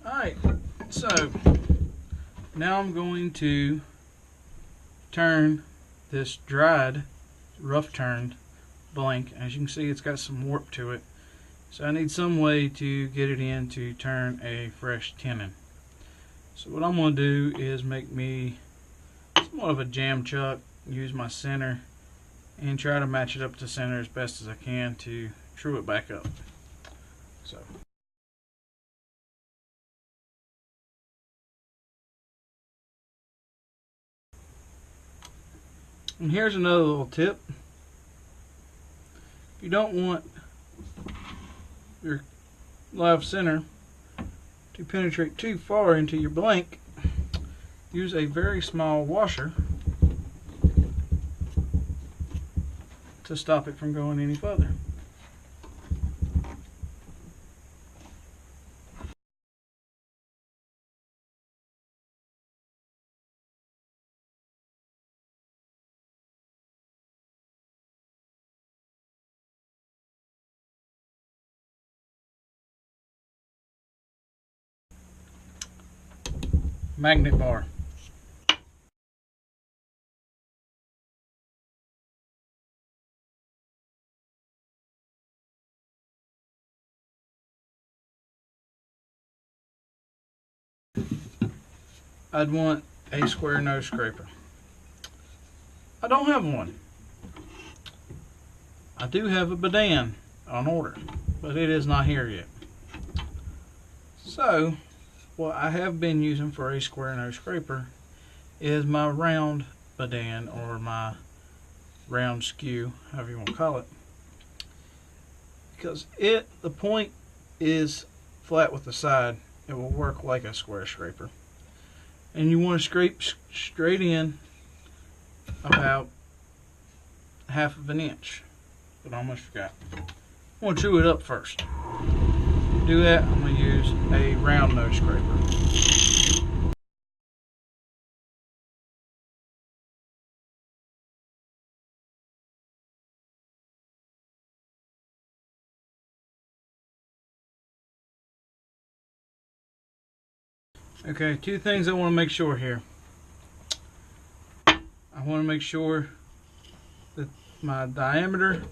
Alright, so now I'm going to turn this dried, rough turned blank. As you can see, it's got some warp to it. So I need some way to get it in to turn a fresh tenon. So what I'm going to do is make me somewhat of a jam chuck, use my center, and try to match it up to center as best as I can to true it back up. So. And here's another little tip. If you don't want your live center to penetrate too far into your blank, use a very small washer to stop it from going any further. Magnet bar. I'd want a square nose scraper. I don't have one. I do have a Badan on order, but it is not here yet. So what I have been using for a square nose scraper is my round Badan, or my round skew, however you want to call it, because the point is flat with the side. It will work like a square scraper, and you want to scrape straight in about half of an inch. But I almost forgot. I want to chew it up first. To do that, I'm going to use a round nose scraper. Okay, two things I want to make sure here. I want to make sure that my diameter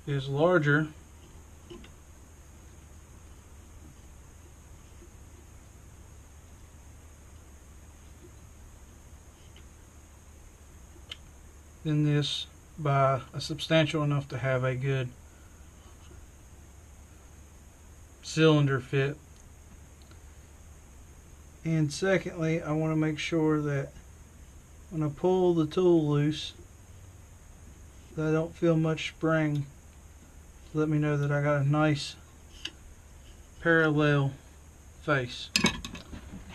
is larger than this by a substantial enough to have a good cylinder fit. And secondly, I want to make sure that when I pull the tool loose, that I don't feel much spring. Let me know that I got a nice parallel face.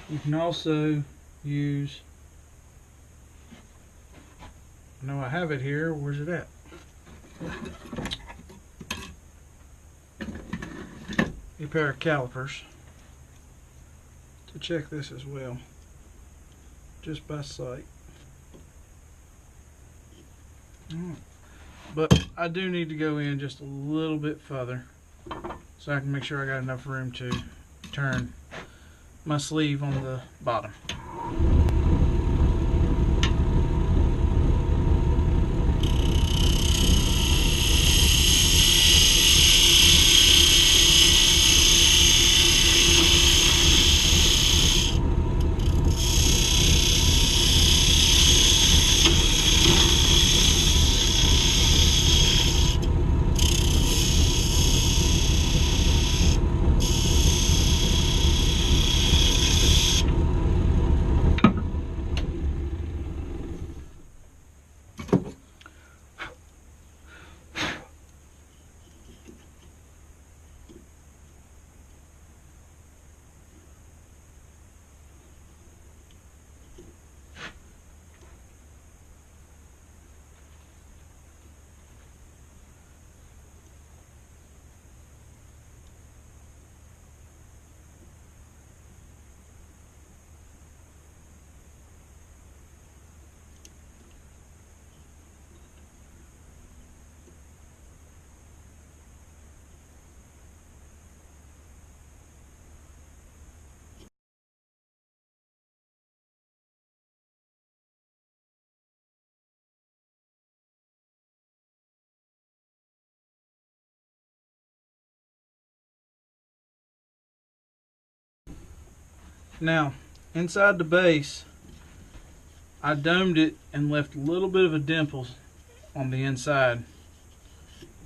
You can also use, I know I have it here, where's it at? A pair of calipers to check this as well, just by sight. But I do need to go in just a little bit further so I can make sure I got enough room to turn my sleeve on the bottom. Now, inside the base, I domed it and left a little bit of a dimple on the inside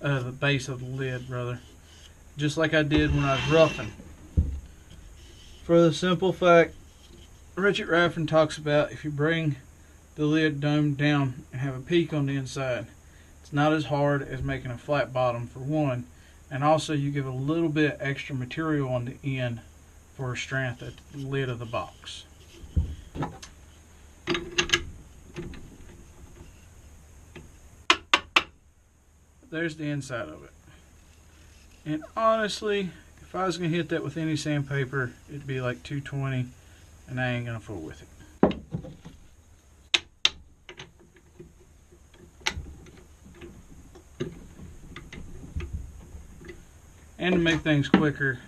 of the base of the lid, brother. Just like I did when I was roughing. For the simple fact, Richard Raffan talks about if you bring the lid domed down and have a peak on the inside, it's not as hard as making a flat bottom, for one, and also you give a little bit extra material on the end for strength at the lid of the box. There's the inside of it. And honestly, if I was going to hit that with any sandpaper, it'd be like 220, and I ain't going to fool with it. And to make things quicker,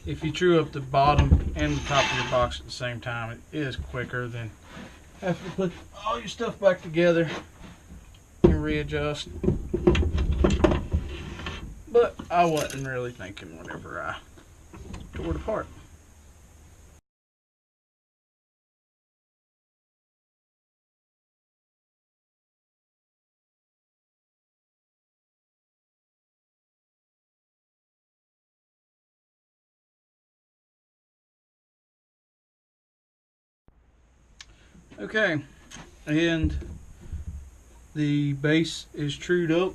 if you true up the bottom and the top of your box at the same time, it is quicker than having to put all your stuff back together and readjust. But I wasn't really thinking whenever I tore it apart. Okay, and the base is trued up,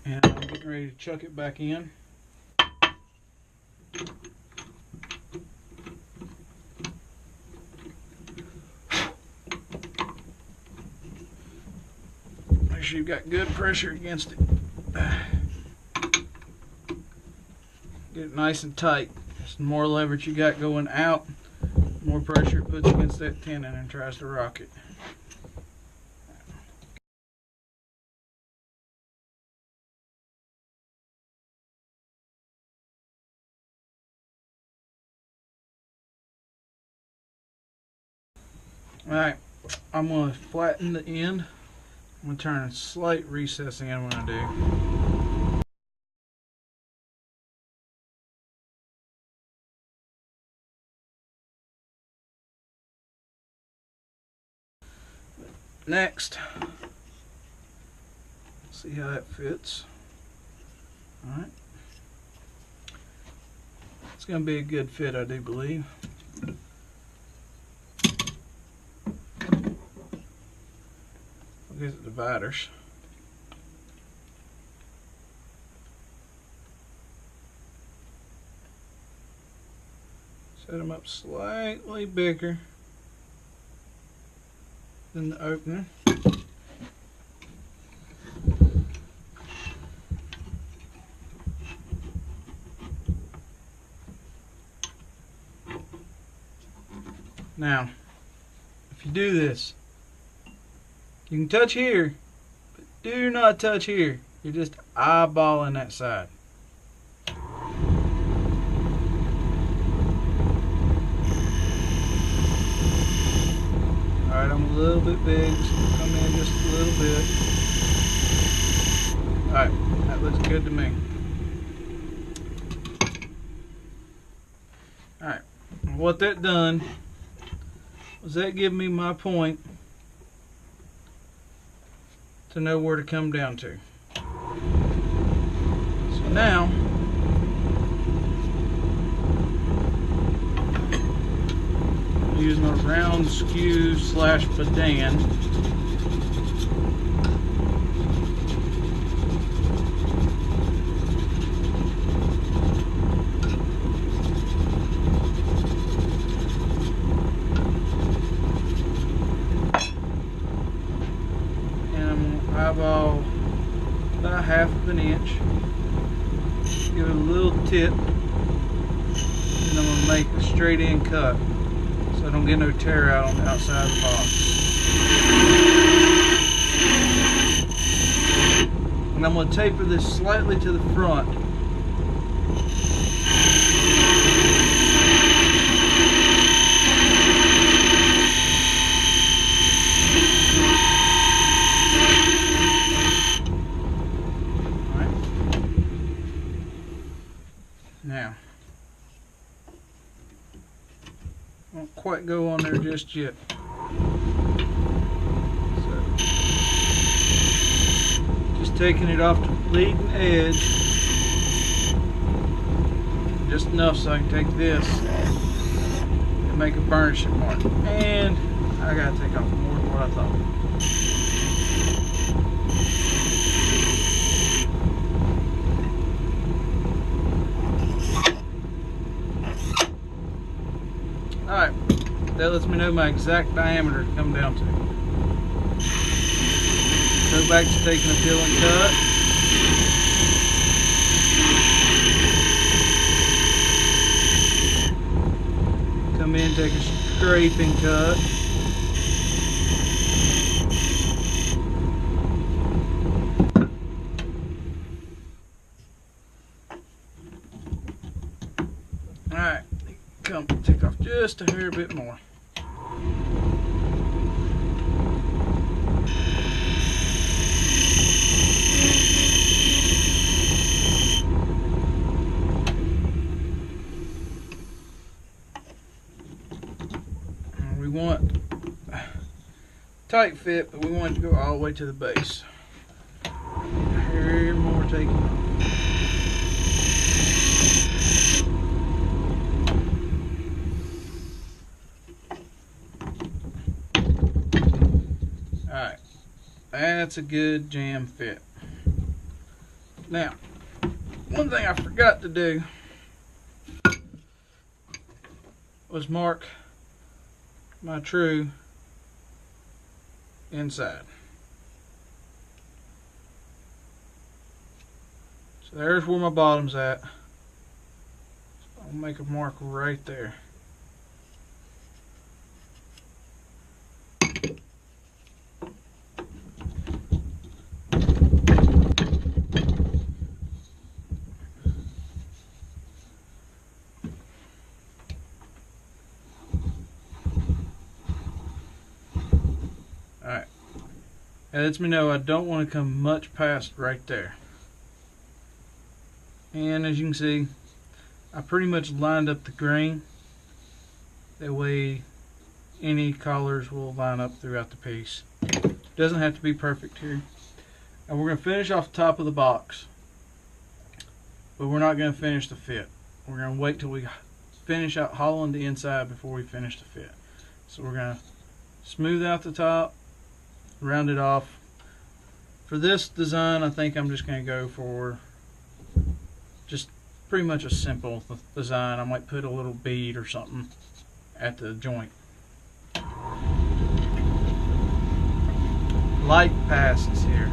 and I'm getting ready to chuck it back in. Make sure you've got good pressure against it. Get it nice and tight. The more leverage you got going out, the more pressure it puts against that tenon and tries to rock it. Alright, I'm going to flatten the end. I'm going to turn a slight recess in when I do. Next, see how that fits. Alright. It's going to be a good fit, I do believe. Look at the dividers. Set them up slightly bigger than the opener. Now, if you do this, you can touch here, but do not touch here. You're just eyeballing that side. Alright, I'm a little bit big, so come in just a little bit. Alright, that looks good to me. Alright, what that done was that give me my point to know where to come down to. So now, using a round skew / bedan, eyeball about 1/2 inch, give it a little tip, and I'm going to make a straight in cut so I don't get no tear out on the outside of the box. And I'm going to taper this slightly to the front. Now, go on there just yet. So, just taking it off the leading edge, just enough so I can take this and make a burnishing mark. And I gotta take off more than what I thought. Alright, that lets me know my exact diameter to come down to. Go back to taking a peel and cut. Come in, take a scraping cut. Alright, come take off just a hair bit more. We want tight fit, but we want it to go all the way to the base. A hair more taking off. Alright, that's a good jam fit. Now, one thing I forgot to do was mark my true inside. So there's where my bottom's at. So I'll make a mark right there. Alright, that lets me know I don't want to come much past right there. And as you can see, I pretty much lined up the grain. That way any collars will line up throughout the piece. Doesn't have to be perfect here. And we're going to finish off the top of the box, but we're not going to finish the fit. We're going to wait till we finish out hollowing the inside before we finish the fit. So we're going to smooth out the top, round it off. For this design, I think I'm just going to go for just pretty much a simple design. I might put a little bead or something at the joint. Light passes here.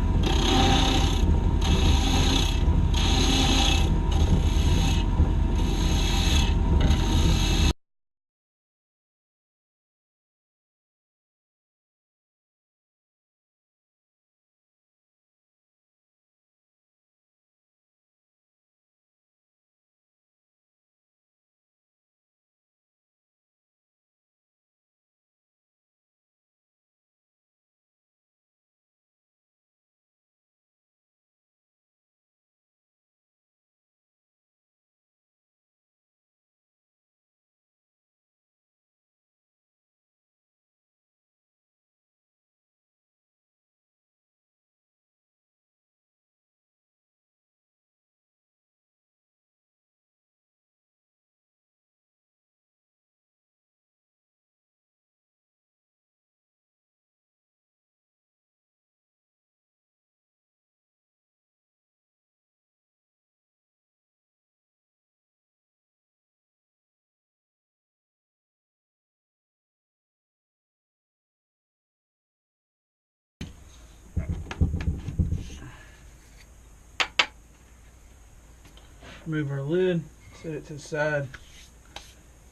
Move our lid, set it to the side.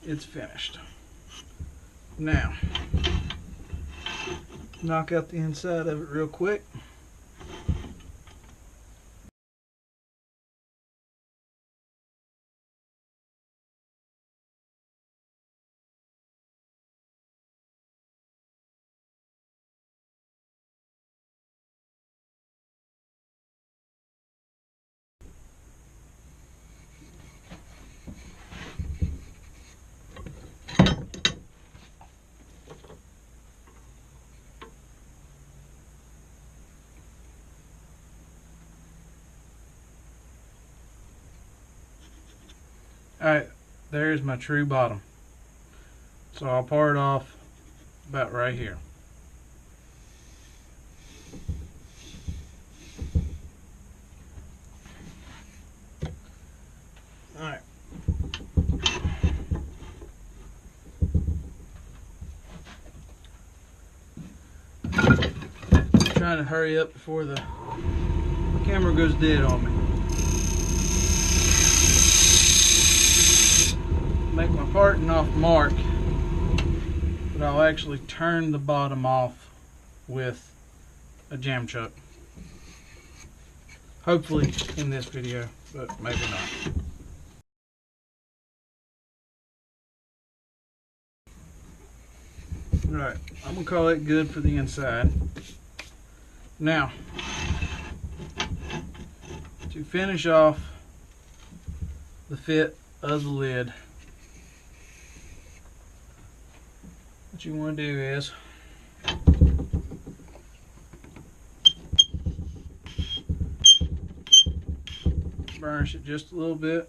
It's finished. Now, knock out the inside of it real quick. Alright, there's my true bottom. So I'll par it off about right here. Alright. Trying to hurry up before the camera goes dead on me. Make my parting off mark, but I'll actually turn the bottom off with a jam chuck. Hopefully in this video, but maybe not. Right, I'm gonna call it good for the inside. Now, to finish off the fit of the lid, what you want to do is burnish it just a little bit.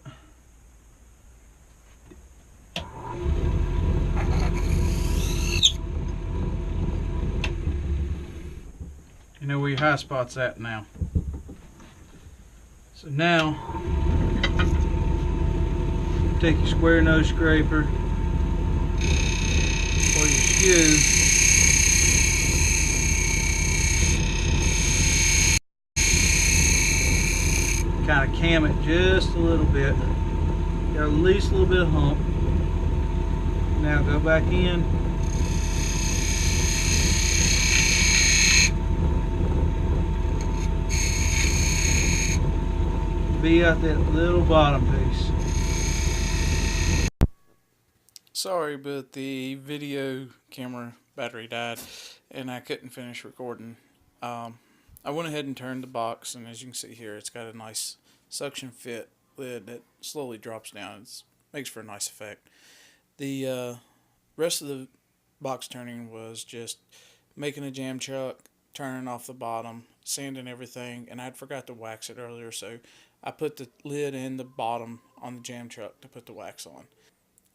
You know where your high spot's at now. So now, take your square nose scraper or your skew, kind of cam it just a little bit. Got at least a little bit of hump. Now go back in. Be out that little bottom piece. Sorry, but the video camera battery died and I couldn't finish recording. I went ahead and turned the box, and as you can see here, it's got a nice suction fit lid that slowly drops down. It makes for a nice effect. The rest of the box turning was just making a jam chuck, turning off the bottom, sanding everything, and I'd forgot to wax it earlier, so I put the lid and the bottom on the jam chuck to put the wax on.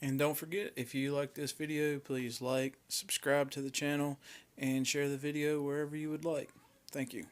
And don't forget, if you like this video, please like, subscribe to the channel, and share the video wherever you would like. Thank you.